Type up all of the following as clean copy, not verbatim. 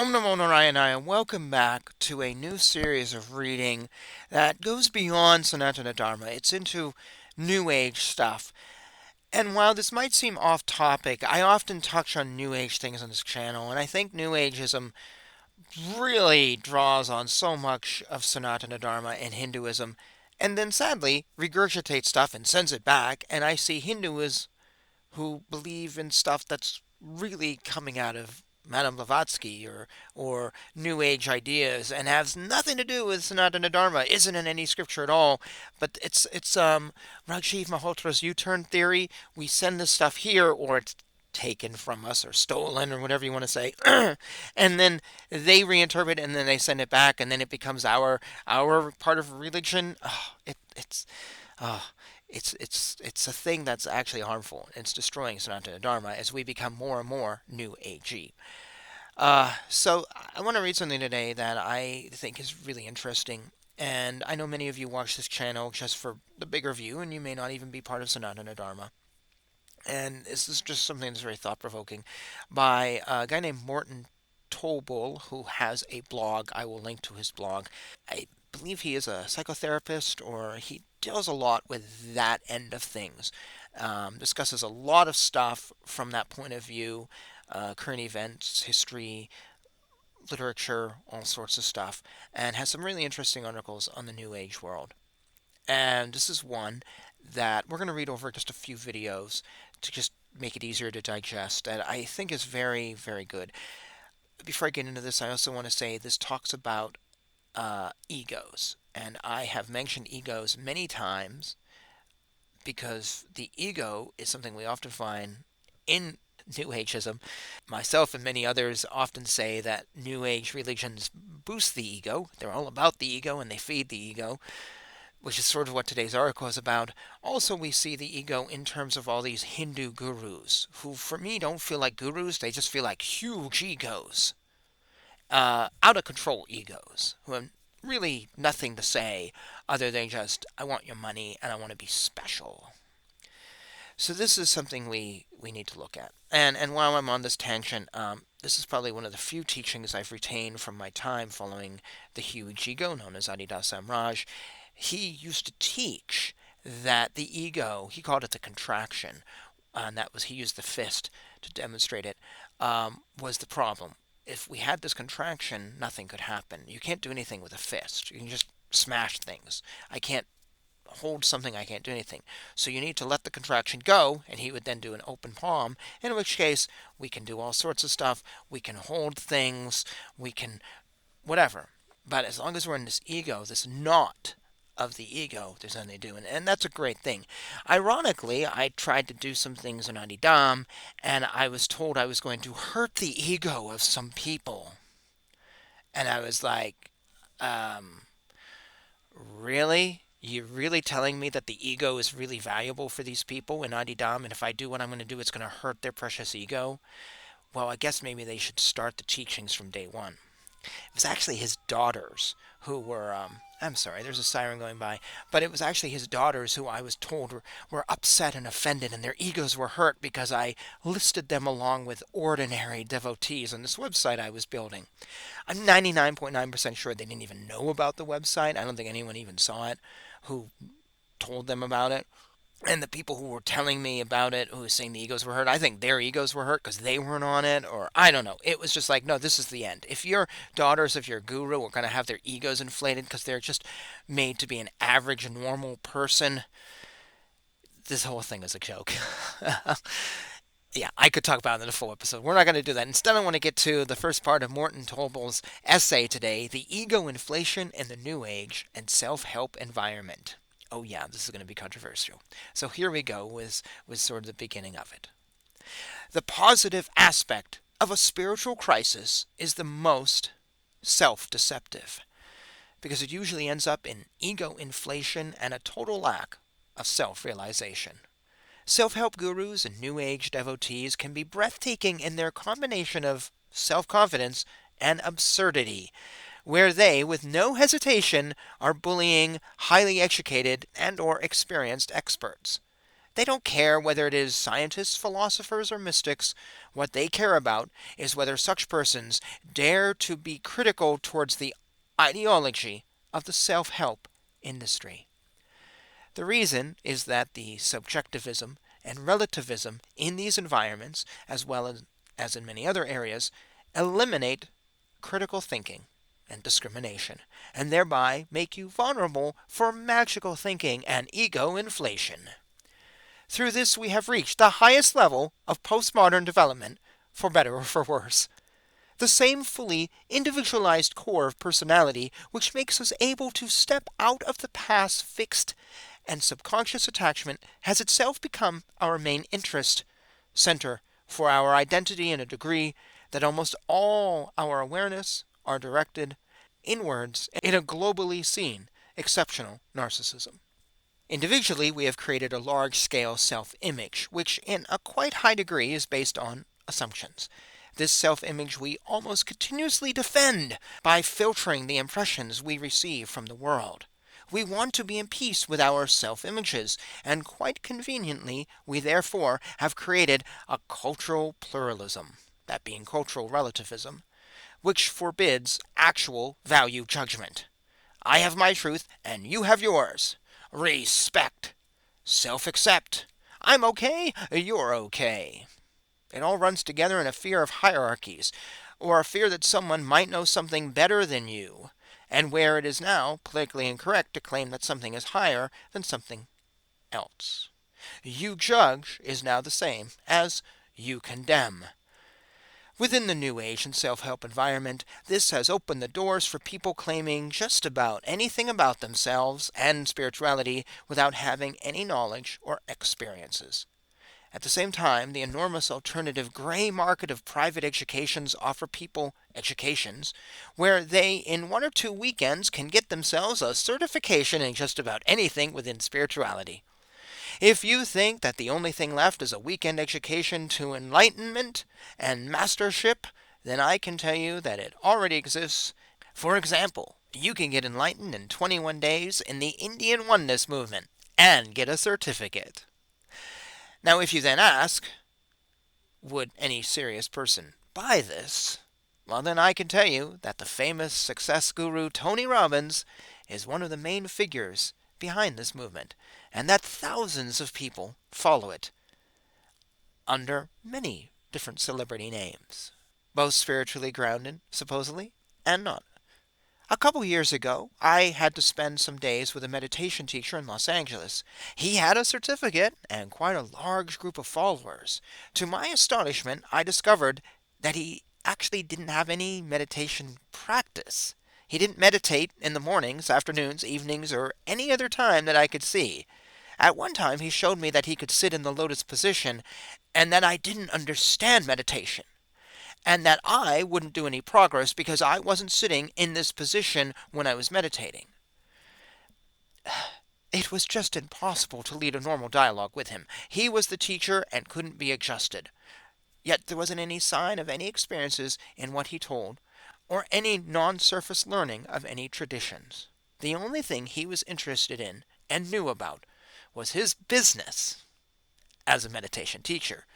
Om Namo Narayana, welcome back to a new series of reading that goes beyond Sanatana Dharma. It's into New Age stuff. And while this might seem off topic, I often touch on New Age things on this channel, and I think New Ageism really draws on so much of Sanatana Dharma and Hinduism, and then sadly regurgitates stuff and sends it back, and I see Hindus who believe in stuff that's really coming out of Madame Blavatsky or New Age ideas and has nothing to do with Sanatana Dharma, isn't in any scripture at all. But it's Rajiv Malhotra's U-turn theory. We send this stuff here, or it's taken from us or stolen or whatever you want to say, and then they reinterpret it and then they send it back and then it becomes our part of religion. It's oh, it's a thing that's actually harmful. It's destroying Sanatana Dharma as we become more and more New Agey. So I want to read something today that I think is really interesting. And I know many of you watch this channel just for the bigger view, and you may not even be part of Sanatana Dharma. And this is just something that's very thought provoking by a guy named Morton Tolbull, who has a blog. I will link to his blog. I believe he is a psychotherapist, or he deals a lot with that end of things. Discusses a lot of stuff from that point of view, current events, history, literature, all sorts of stuff, and has some really interesting articles on the New Age world. And this is one that we're going to read over just a few videos to just make it easier to digest, and I think is very, very good. Before I get into this, I also want to say this talks about egos, and I have mentioned egos many times because the ego is something we often find in New Ageism. Myself and many others often say that New Age religions boost the ego. They're all about the ego and they feed the ego, which is sort of what today's article is about. Also, we see the ego in terms of all these Hindu gurus, who for me don't feel like gurus, they just feel like huge egos, out of control egos, who have really nothing to say other than just, I want your money and I want to be special. So this is something we need to look at. And while I'm on this tangent, this is probably one of the few teachings I've retained from my time following the huge ego known as Adidas Samraj. He used to teach that the ego, he called it the contraction, and that was, he used the fist to demonstrate it, was the problem. If we had this contraction, nothing could happen. You can't do anything with a fist. You can just smash things. I can't hold something, I can't do anything. So you need to let the contraction go, and he would then do an open palm, in which case we can do all sorts of stuff. We can hold things, we can whatever. But as long as we're in this ego, this knot of the ego, there's nothing to do. And that's a great thing. Ironically, I tried to do some things in Adidam, and I was told I was going to hurt the ego of some people. And I was like, um, really? You're really telling me that the ego is really valuable for these people in Adidam, and if I do what I'm going to do, it's going to hurt their precious ego? Well, I guess maybe they should start the teachings from day one. It was actually his daughters who were, I'm sorry, there's a siren going by, but it was actually his daughters who I was told were upset and offended, and their egos were hurt because I listed them along with ordinary devotees on this website I was building. I'm 99.9% sure they didn't even know about the website. I don't think anyone even saw it who told them about it. And the people who were telling me about it, who were saying the egos were hurt, I think their egos were hurt because they weren't on it, or I don't know. It was just like, no, this is the end. If your daughters of your guru are going to have their egos inflated because they're just made to be an average, normal person, this whole thing is a joke. Yeah, I could talk about it in a full episode. We're not going to do that. Instead, I want to get to the first part of Morton Tolbull's essay today, The Ego Inflation in the New Age and Self-Help Environment. Oh yeah, this is going to be controversial. So here we go with sort of the beginning of it. The positive aspect of a spiritual crisis is the most self-deceptive because it usually ends up in ego inflation and a total lack of self-realization. Self-help gurus and New Age devotees can be breathtaking in their combination of self-confidence and absurdity, where they, with no hesitation, are bullying highly educated and or experienced experts. They don't care whether it is scientists, philosophers, or mystics. What they care about is whether such persons dare to be critical towards the ideology of the self-help industry. The reason is that the subjectivism and relativism in these environments, as well as in many other areas, eliminate critical thinking and discrimination, and thereby make you vulnerable for magical thinking and ego inflation. Through this, we have reached the highest level of postmodern development, for better or for worse. The same fully individualized core of personality which makes us able to step out of the past fixed and subconscious attachment has itself become our main interest, center for our identity in a degree that almost all our awareness are directed inwards in a globally seen exceptional narcissism. Individually, we have created a large-scale self-image, which in a quite high degree is based on assumptions. This self-image we almost continuously defend by filtering the impressions we receive from the world. We want to be in peace with our self-images, and quite conveniently, we therefore have created a cultural pluralism, that being cultural relativism, which forbids actual value judgment. I have my truth, and you have yours. Respect. Self-accept. I'm okay, you're okay. It all runs together in a fear of hierarchies, or a fear that someone might know something better than you, and where it is now politically incorrect to claim that something is higher than something else. You judge is now the same as you condemn. Within the New Age and self-help environment, this has opened the doors for people claiming just about anything about themselves and spirituality without having any knowledge or experiences. At the same time, the enormous alternative gray market of private educations offer people educations where they, in 1 or 2 weekends, can get themselves a certification in just about anything within spirituality. If you think that the only thing left is a weekend education to enlightenment and mastership, then I can tell you that it already exists. For example, you can get enlightened in 21 days in the Indian Oneness movement and get a certificate. Now, if you then ask, would any serious person buy this? Well, then I can tell you that the famous success guru Tony Robbins is one of the main figures behind this movement, and that thousands of people follow it under many different celebrity names, both spiritually grounded, supposedly, and not. A couple years ago, I had to spend some days with a meditation teacher in Los Angeles. He had a certificate and quite a large group of followers. To my astonishment, I discovered that he actually didn't have any meditation practice. He didn't meditate in the mornings, afternoons, evenings, or any other time that I could see. At one time, he showed me that he could sit in the lotus position, and that I didn't understand meditation, and that I wouldn't do any progress because I wasn't sitting in this position when I was meditating. It was just impossible to lead a normal dialogue with him. He was the teacher and couldn't be adjusted. Yet there wasn't any sign of any experiences in what he told, or any non-surface learning of any traditions. The only thing he was interested in and knew about was his business as a meditation teacher,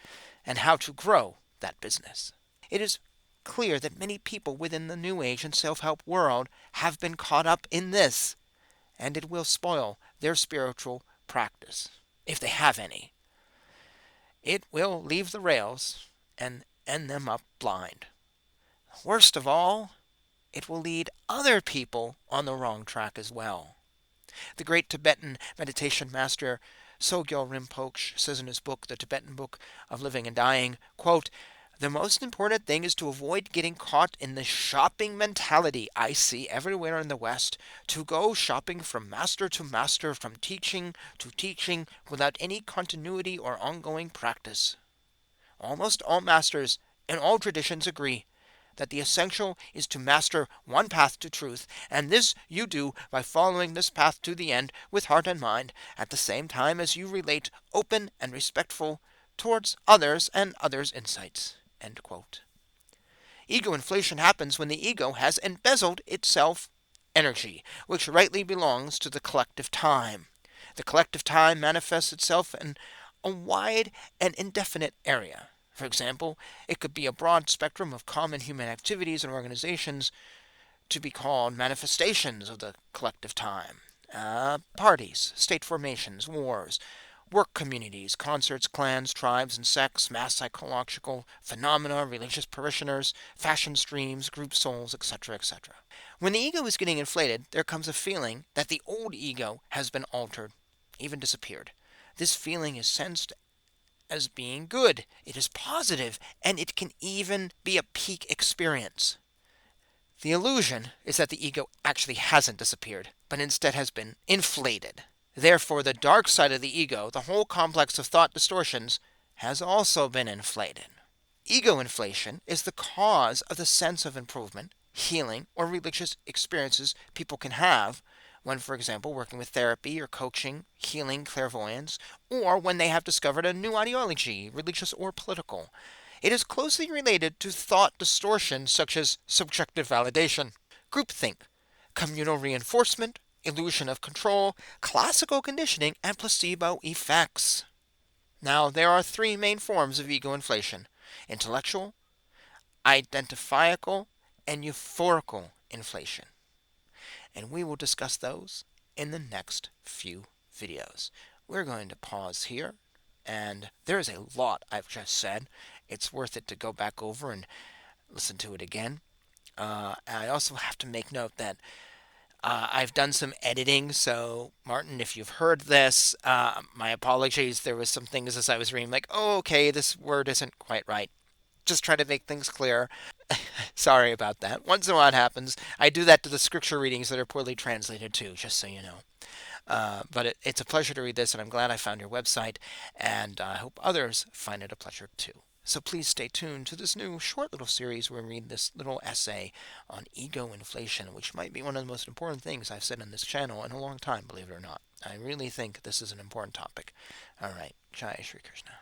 and how to grow that business. It is clear that many people within the New Age and self-help world have been caught up in this, and it will spoil their spiritual practice, if they have any. It will leave the rails and end them up blind. Worst of all, it will lead other people on the wrong track as well. The great Tibetan meditation master Sogyal Rinpoche says in his book, The Tibetan Book of Living and Dying, quote, "The most important thing is to avoid getting caught in the shopping mentality I see everywhere in the West, to go shopping from master to master, from teaching to teaching, without any continuity or ongoing practice. Almost all masters in all traditions agree that the essential is to master one path to truth, and this you do by following this path to the end with heart and mind, at the same time as you relate open and respectful towards others and others' insights." End quote. Ego inflation happens when the ego has embezzled itself energy, which rightly belongs to the collective time. The collective time manifests itself in a wide and indefinite area. For example, it could be a broad spectrum of common human activities and organizations to be called manifestations of the collective time. Parties, state formations, wars, work communities, concerts, clans, tribes and sects, mass psychological phenomena, religious parishioners, fashion streams, group souls, etc., etc. When the ego is getting inflated, there comes a feeling that the old ego has been altered, even disappeared. This feeling is sensed as being good, it is positive, and it can even be a peak experience. The illusion is that the ego actually hasn't disappeared, but instead has been inflated. Therefore, the dark side of the ego, the whole complex of thought distortions, has also been inflated. Ego inflation is the cause of the sense of improvement, healing, or religious experiences people can have when, for example, working with therapy or coaching, healing, clairvoyance, or when they have discovered a new ideology, religious or political. It is closely related to thought distortions such as subjective validation, groupthink, communal reinforcement, illusion of control, classical conditioning, and placebo effects. Now, there are three main forms of ego inflation: intellectual, identifiable, and euphorical inflation. And we will discuss those in the next few videos. We're going to pause here, and there is a lot I've just said. It's worth it to go back over and listen to it again. I also have to make note that I've done some editing, so Martin, if you've heard this, my apologies. There was some things as I was reading, like, oh, okay, this word isn't quite right. Just try to make things clear. Sorry about that. Once in a while it happens. I do that to the scripture readings that are poorly translated too, just so you know. But it's a pleasure to read this, and I'm glad I found your website, and I hope others find it a pleasure too. So please stay tuned to this new short little series where we read this little essay on ego inflation, which might be one of the most important things I've said on this channel in a long time, believe it or not. I really think this is an important topic. All right, Jai Shri Krishna.